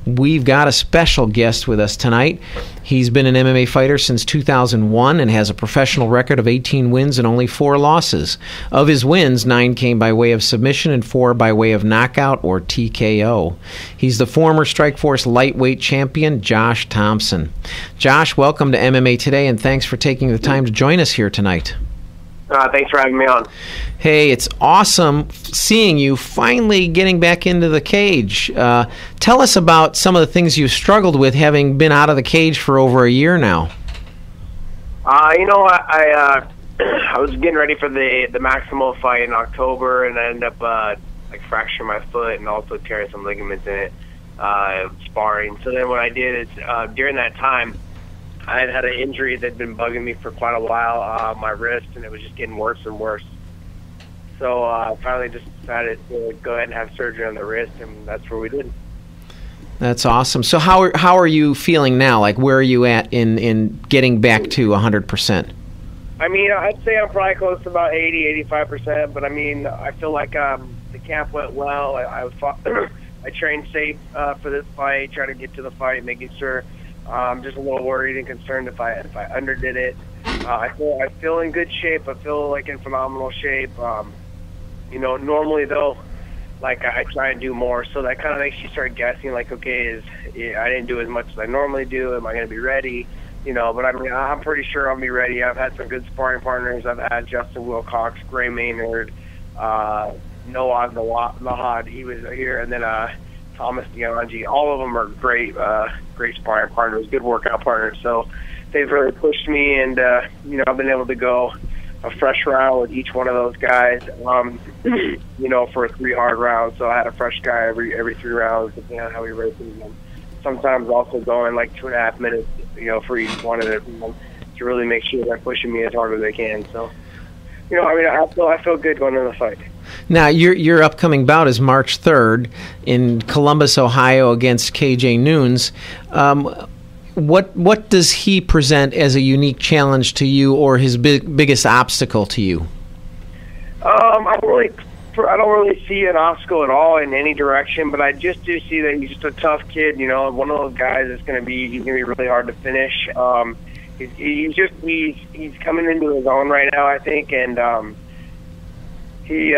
we've got a special guest with us tonight. He's been an MMA fighter since 2001 and has a professional record of 18 wins and only 4 losses. Of his wins, 9 came by way of submission and 4 by way of knockout or TKO. He's the former Strikeforce lightweight champion, Josh Thomson. Josh, welcome to MMA Today, and thanks for taking the time to join us here tonight. Thanks for having me on. Hey, it's awesome seeing you finally getting back into the cage. Tell us about some of the things you've struggled with, having been out of the cage for over a year now. I was getting ready for the Maximo fight in October, and I ended up fracturing my foot and also tearing some ligaments in it, sparring. So then what I did is during that time, I had an injury that had been bugging me for quite a while, my wrist, and it was just getting worse and worse. So I finally just decided to go ahead and have surgery on the wrist, and that's what we did. That's awesome. So how are you feeling now? Like, where are you at in getting back to 100%? I mean, I'd say I'm probably close to about 80-85%, but I mean, I feel like the camp went well. I trained safe for this fight, trying to get to the fight, making sure. I'm just a little worried and concerned if I underdid it. I feel in good shape. I feel like in phenomenal shape. Normally though, like I try and do more, so that kind of makes you start guessing. Like, okay, I didn't do as much as I normally do. Am I going to be ready? But I mean, I'm pretty sure I'll be ready. I've had some good sparring partners. I've had Justin Wilcox, Gray Maynard, Noah Nahad. He was here, and then Thomas Dianji. All of them are great sparring partners, good workout partners. So they've really pushed me, and I've been able to go a fresh round with each one of those guys. For 3 hard rounds. So I had a fresh guy every 3 rounds, depending on how we raced them. Sometimes also going like 2.5 minutes, for each one of them to really make sure they're pushing me as hard as they can. So, I feel good going into the fight. Now, your upcoming bout is March 3rd in Columbus, Ohio, against KJ Nunes. What does he present as a unique challenge to you, or his biggest obstacle to you? I don't really see an obstacle at all in any direction, but I just do see that he's just a tough kid. One of those guys that's going to be really hard to finish. He's coming into his own right now, I think, and he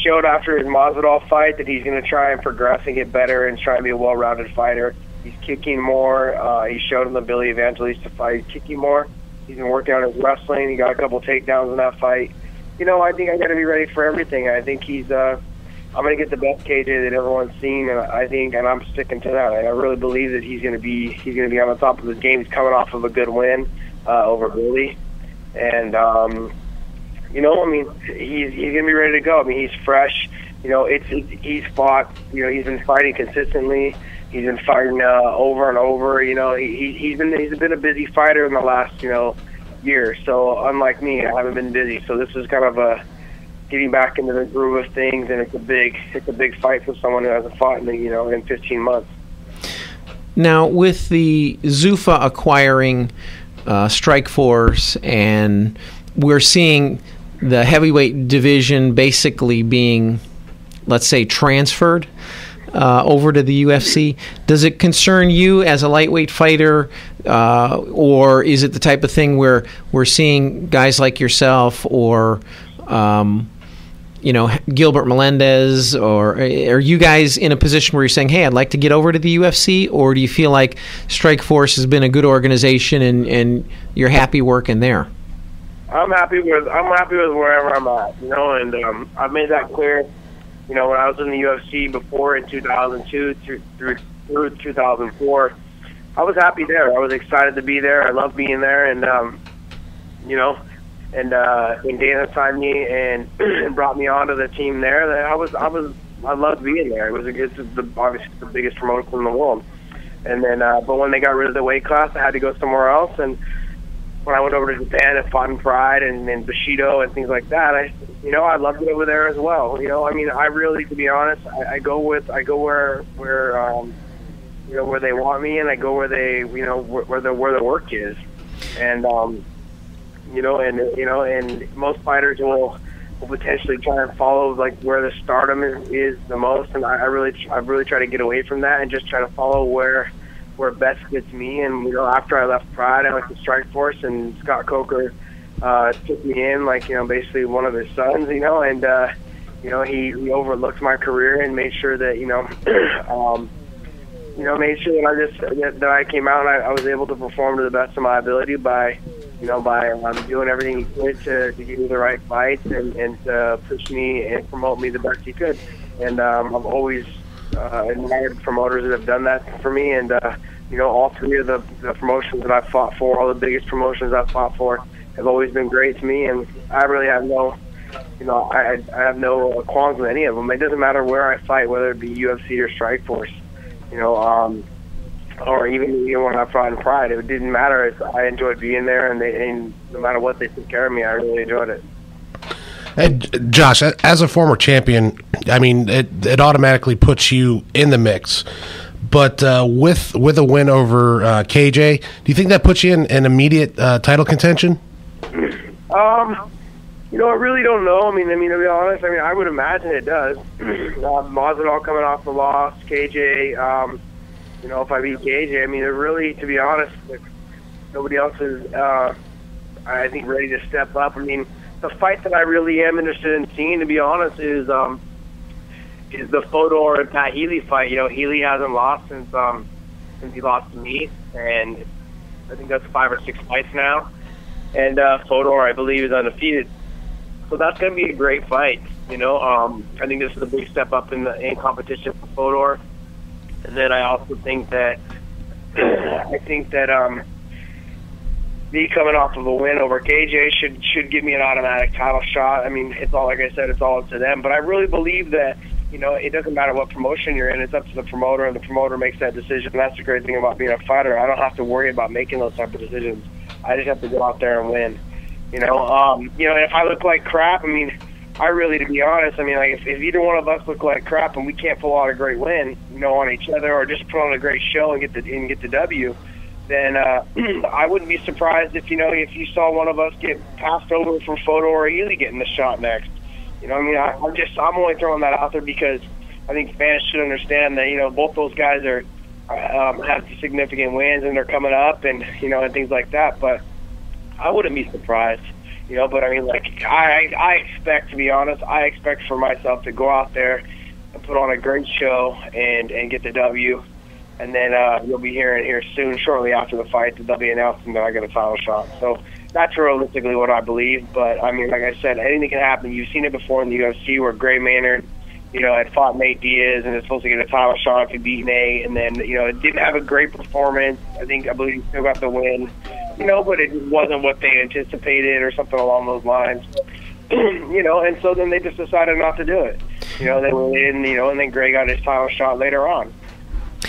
showed after his Masvidal fight that he's going to try and progress and get better and try and be a well-rounded fighter. He's kicking more. He showed him the Billy Evangelista fight, kicking more. He's been working on his wrestling. He got a couple takedowns in that fight. I think I got to be ready for everything. I think I'm going to get the best KJ that everyone's seen, and I'm sticking to that. I really believe that he's going to be on the top of his game. He's coming off of a good win over Billy, and he's going to be ready to go. I mean, he's fresh. He's fought. He's been fighting consistently. He's been fighting over and over. He's been a busy fighter in the last year. So unlike me, I haven't been busy. So this is kind of getting back into the groove of things, and it's a big fight for someone who hasn't fought in 15 months. Now, with the Zuffa acquiring Strikeforce, and we're seeing the heavyweight division basically being, let's say, transferred over to the UFC. Does it concern you as a lightweight fighter, or is it the type of thing where we're seeing guys like yourself or Gilbert Melendez, or are you guys in a position where you're saying, hey, I'd like to get over to the UFC, or do you feel like Strikeforce has been a good organization and you're happy working there? I'm happy with wherever I'm at, and I've made that clear. When I was in the UFC before in 2002 through 2004, I was happy there. I was excited to be there. I love being there, and when Dana signed me and brought me onto the team there, I loved being there. It's obviously the biggest promotion in the world. And then, but when they got rid of the weight class, I had to go somewhere else. And when I went over to Japan and fought in Pride and Bushido and things like that, I loved it over there as well. I really, to be honest, I go where they want me, and I go where they, where the work is. And and most fighters will will potentially try and follow like where the stardom is the most, and I've really tried to get away from that and just try to follow where best fits me. And after I left Pride, I went to Strikeforce, and Scott Coker took me in like basically one of his sons, and he overlooked my career and made sure that made sure that I came out and I was able to perform to the best of my ability by doing everything he could to give me the right fights and to push me and promote me the best he could. And I've always admired promoters that have done that for me. And all three of the promotions that I've fought for, all the biggest promotions I've fought for, have always been great to me. And I really have no, I have no qualms with any of them. It doesn't matter where I fight, whether it be UFC or Strikeforce, or even when I fought in Pride. It didn't matter. I enjoyed being there, and no matter what, they took care of me. I really enjoyed it. And Josh, as a former champion, I mean, it automatically puts you in the mix. But with a win over KJ, do you think that puts you in an immediate title contention? I really don't know. I mean, to be honest, I would imagine it does. Masvidal coming off the loss, KJ. If I beat KJ, it really, to be honest, nobody else is, I think, ready to step up. The fight that I really am interested in seeing, to be honest, is the Fodor and Pat Healy fight. Healy hasn't lost since he lost to me, and I think that's 5 or 6 fights now. And Fodor, I believe, is undefeated. So that's going to be a great fight. I think this is a big step up in competition for Fodor. And then I also think that me coming off of a win over KJ should give me an automatic title shot. It's all, like I said, it's all up to them. But I really believe that it doesn't matter what promotion you're in. It's up to the promoter, and the promoter makes that decision. And that's the great thing about being a fighter. I don't have to worry about making those type of decisions. I just have to go out there and win. And if I look like crap, I really, to be honest, if either one of us look like crap and we can't pull out a great win, on each other, or just put on a great show and get the W, then I wouldn't be surprised if you saw one of us get passed over for Fodor or Healy getting the shot next. I'm only throwing that out there because I think fans should understand that both those guys are have significant wins and they're coming up and and things like that. But I wouldn't be surprised. But I expect, to be honest, I expect for myself to go out there and put on a great show and get the W. And then you'll be hearing here soon, shortly after the fight, that they'll be announcing that I get a title shot. So that's realistically what I believe. But, like I said, anything can happen. You've seen it before in the UFC where Gray Maynard, had fought Nate Diaz and is supposed to get a title shot if he beat Nate. And then, it didn't have a great performance. I believe he still got the win. But it wasn't what they anticipated or something along those lines. And so then they just decided not to do it. They didn't, and then Gray got his title shot later on.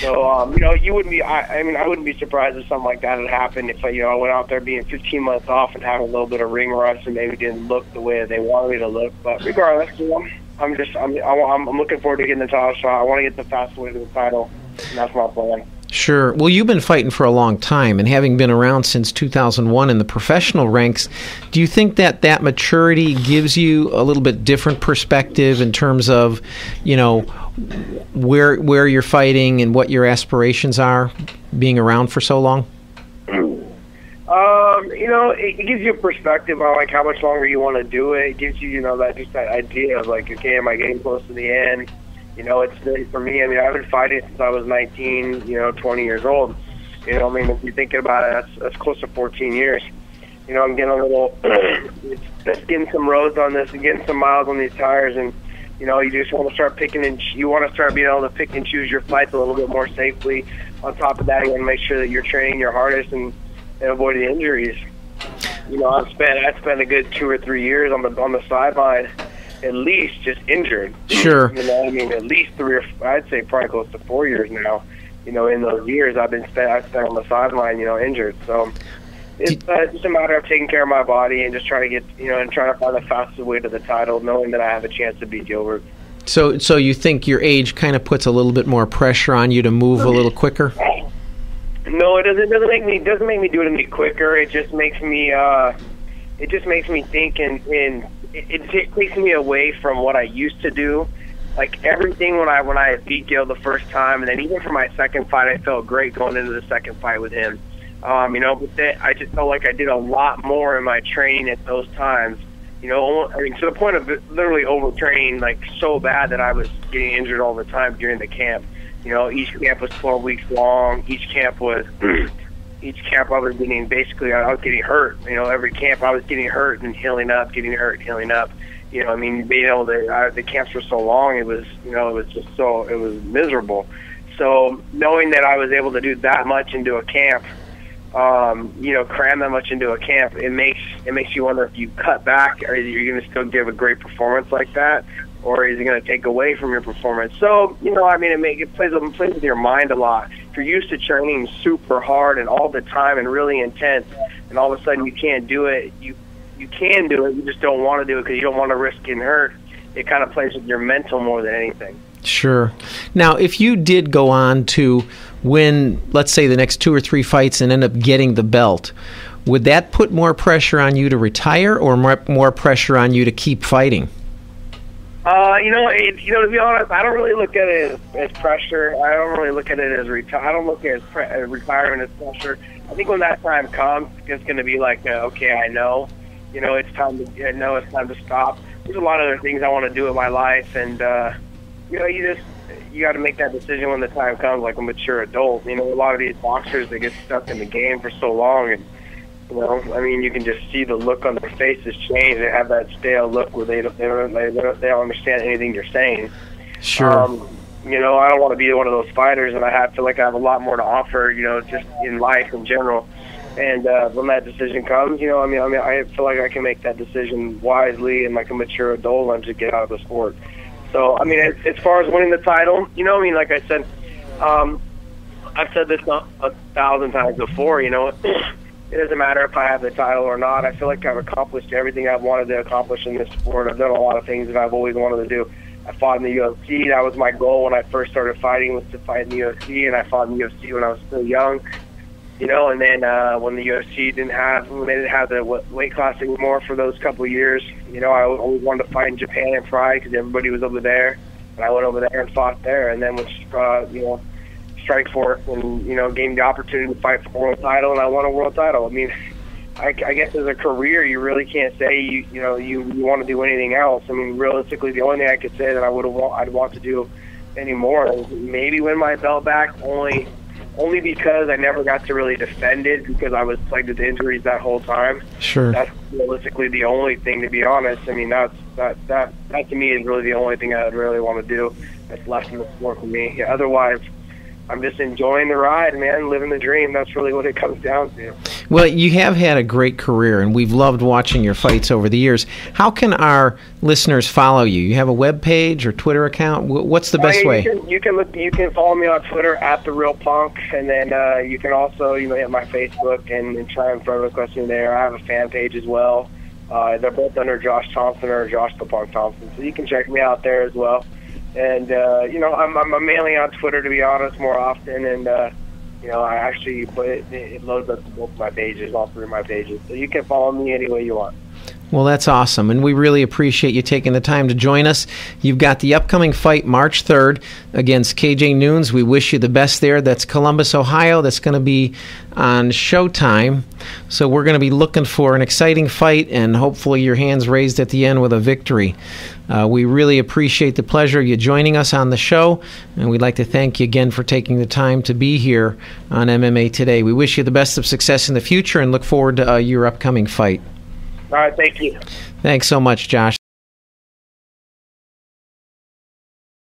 So, you wouldn't be, I wouldn't be surprised if something like that had happened if, I went out there being 15 months off and having a little bit of ring rust and maybe didn't look the way they wanted me to look. But regardless, I'm looking forward to getting the title shot. I want to get the fast way to the title, and that's my plan. Sure. Well, you've been fighting for a long time, and having been around since 2001 in the professional ranks, do you think that maturity gives you a little bit different perspective in terms of, where you're fighting and what your aspirations are, being around for so long? It gives you a perspective on how much longer you want to do it. It gives you, that idea of okay, am I getting close to the end? It's for me. I've been fighting since I was 19, 20 years old. If you're thinking about it, that's close to 14 years. I'm getting a little, getting some roads on this and getting some miles on these tires, and you just want to start picking and you want to start being able to pick and choose your fights a little bit more safely. On top of that, you want to make sure that you're training your hardest and avoiding injuries. I spent a good 2 or 3 years on the sideline, at least just injured. Sure. At least 3 or I'd say probably close to 4 years now. In those years I spent on the sideline, injured. So it's just a matter of taking care of my body and just trying to get, and trying to find the fastest way to the title, knowing that I have a chance to beat Gilbert. So you think your age kind of puts a little bit more pressure on you to move a little quicker? No, it doesn't. It doesn't make me do it any quicker. It just makes me. It just makes me think in it takes me away from what I used to do. Like everything when I beat Gil the first time, and then even for my second fight, I felt great going into the second fight with him. But then I just felt like I did a lot more in my training at those times. To the point of literally overtraining, like so bad that I was getting injured all the time during the camp. Each camp was 12 weeks long. Each camp I was getting hurt. Every camp I was getting hurt and healing up, getting hurt, and healing up. The camps were so long, it was miserable. So knowing that I was able to do that much into a camp, cram that much into a camp, it makes you wonder if you cut back, are you going to still give a great performance like that, or is it going to take away from your performance? So, it plays with your mind a lot. If you're used to training super hard and all the time and really intense, and all of a sudden you can't do it, you can do it, you just don't want to do it because you don't want to risk getting hurt. It kind of plays with your mental more than anything. Sure. Now, if you did go on to win, let's say, the next 2 or 3 fights and end up getting the belt, would that put more pressure on you to retire or more pressure on you to keep fighting? To be honest, I don't really look at it as pressure. I don't really look at it as I don't look at retirement as pressure. I think when that time comes, it's going to be like, okay, I know. It's time to stop. There's a lot of other things I want to do in my life, and you got to make that decision when the time comes, like a mature adult. A lot of these boxers, they get stuck in the game for so long, and you can just see the look on their faces change. They have that stale look where they don't understand anything you're saying. Sure. I don't want to be one of those fighters, and I feel like I have a lot more to offer, just in life in general. And when that decision comes, I feel like I can make that decision wisely and like a mature adult and just get out of the sport. So, as far as winning the title, like I said, I've said this 1,000 times before, it doesn't matter if I have the title or not. I feel like I've accomplished everything I've wanted to accomplish in this sport. I've done a lot of things that I've always wanted to do. I fought in the UFC. That was my goal when I first started fighting, was to fight in the UFC, and I fought in the UFC when I was still young. And then when the UFC didn't have the weight class anymore for those couple of years, I always wanted to fight in Japan and Pride because everybody was over there, and I went over there and fought there. And then with Strikeforce and gained the opportunity to fight for a world title, and I won a world title. I guess as a career, you really can't say you want to do anything else. Realistically, the only thing I could say that I'd want to do anymore is maybe win my belt back, only because I never got to really defend it because I was plagued with injuries that whole time. Sure. That's realistically the only thing, to be honest. That to me is really the only thing I would really want to do that's left in the sport for me. Yeah, otherwise, I'm just enjoying the ride, man, living the dream. That's really what it comes down to. Well, you have had a great career, and we've loved watching your fights over the years. How can our listeners follow you? You have a web page or Twitter account? What's the best way? You can follow me on Twitter @TheRealPunk, and then you can also hit my Facebook and try and friend request me there. I have a fan page as well. They're both under Josh Thomson or Josh the Punk Thomson, so you can check me out there as well. And I'm mainly on Twitter, to be honest, more often, and I actually put it loads up to both my pages, all 3 of my pages, so you can follow me any way you want. Well, that's awesome, and we really appreciate you taking the time to join us. You've got the upcoming fight March 3rd against KJ Nunes. We wish you the best there. That's Columbus, Ohio. That's going to be on Showtime. So we're going to be looking for an exciting fight and hopefully your hands raised at the end with a victory. We really appreciate the pleasure of you joining us on the show, and we'd like to thank you again for taking the time to be here on MMA Today. We wish you the best of success in the future and look forward to your upcoming fight. All right, thank you. Thanks so much, Josh.